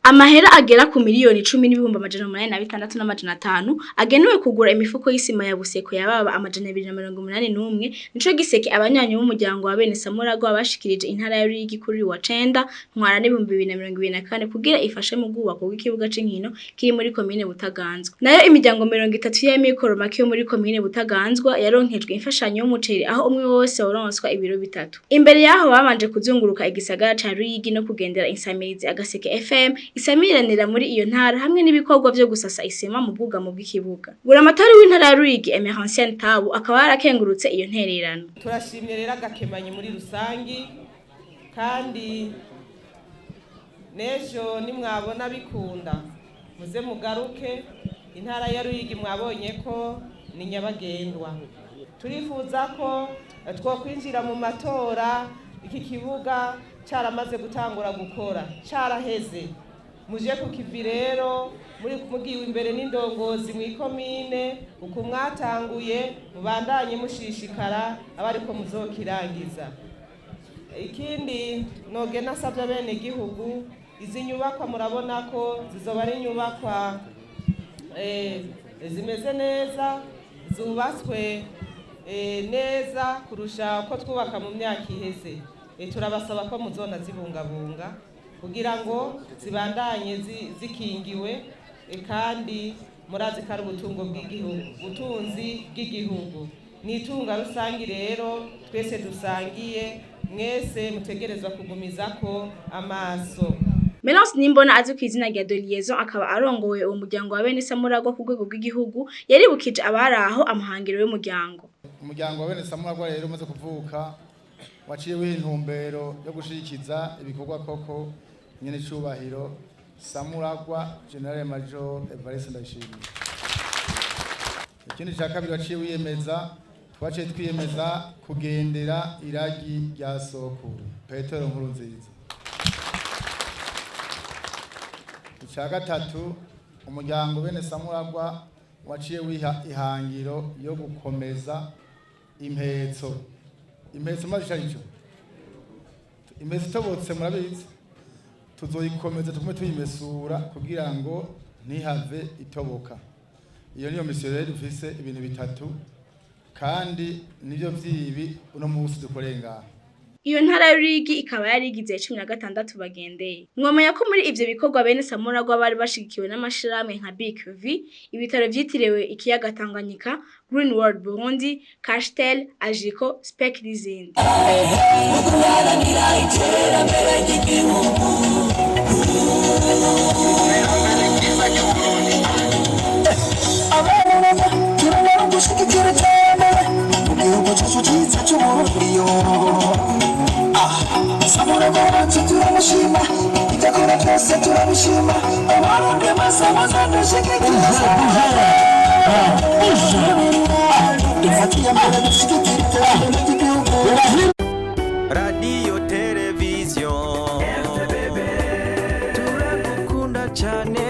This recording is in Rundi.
Amahera agera ku miliyoni 10,806,500 agenewe kugura imifuko y'isima ya buseko yababa 281 nico giseke abanyanyi b'umuryango wa Bene Samuragwa bashikirije intara ya Ruyigi kuri wa 9 ntwara n'ibihumbi 2024 kugira ifashe mu bwubako bw'ikibuga c'inkino kiri muri commune Butaganzwa. Nayo imiryango 30 y'amikoro make yo muri commune Butaganzwa yaronkejwe imfashanyo y'umuceri aho umwe wose waronswa ibiro bitatu. Imbere yaho babanje kuzunguruka igisagara ca Ruyigi no kugendera insamirizi agaseke FM isamiranira muri iyo ntara hamwe n'ibikorwa byo gusasa isima mu bwugamo bw'ikibuga. Buramatari w'intara ya Ruyigi Emeransian Tabu akaba yarakengurutse iyo ntererano. Turashimye rero agakemanyi muri rusangi kandi nejo nimwabona bikunda muze mugaruke intara ya Ruyigi mwabonye ko ni nyabagendwa. Turifuza ko twokwinjira mu matora iki kibuga caramaze gutangura gukora caraheze. Muje kukivi rero muri kumugiwe imbere n'indongozi mu ikomine uko mwatanguye mubandanye mushishikara abariko muzokirangiza. Ikindi noge nasavye bene gihugu izi nyubakwa murabona ko zizoba ari nyubakwa zimeze neza zubatswe neza kurusha uko twubaka mu myaka iheze. Turabasaba ko muzona zibungabunga kugira ngo zibandanye zikingiwe kandi murazi kari ubutungo bw'igihugu butunzi bw'igihugu nitunga rusangi rero twese dusangiye mwese mutegerezwa kugumizako amaso. Melance Nimbona azi kwizina rya de liaison akaba arongoye uwo muryango wa Bene Samuragwa ku rwego rw'igihugu yaribukije abaraho amahangiro y'umuryango. Umuryango wa Bene Samuragwa rero umaze kuvuka waciye w'intumbero yo gushikiza ibikorwa koko nyene cubahiro Samuragwa General Major Evariste Ndayishimiye. Ikindi cya kabiri waciye wiyemeza twaciye twiyemeza kugendera iragi rya sokuru Petero Nkurunziza. Icya gatatu umuryango Bene Samuragwa waciye wiha ihangiro yo gukomeza impetso mazisharicho impetso tobotse murabizi tuzoyikomeza tukume tuyimesura kugira ngo ntihave itoboka. Iyo niyo mission rero dufise ibintu bitatu kandi nivyo vyibi uno munsi dukorenga. Iyo ntara ya Ruyigi ikaba yarigize 16 bagendeye. Mwomenya ko muri ivyo bikorwa Bene Samuragwa bari bashigikiwe n'amashirahamwe nka BQV, ibitaro vyitiriwe ikiyaga Tanganyika, Green World Burundi, Castel, Ajiko, Spec n'izindi. Samuragwa turabishima itakora twese turabishima abarundi masabaza dushigikira Radio television turakunda cyane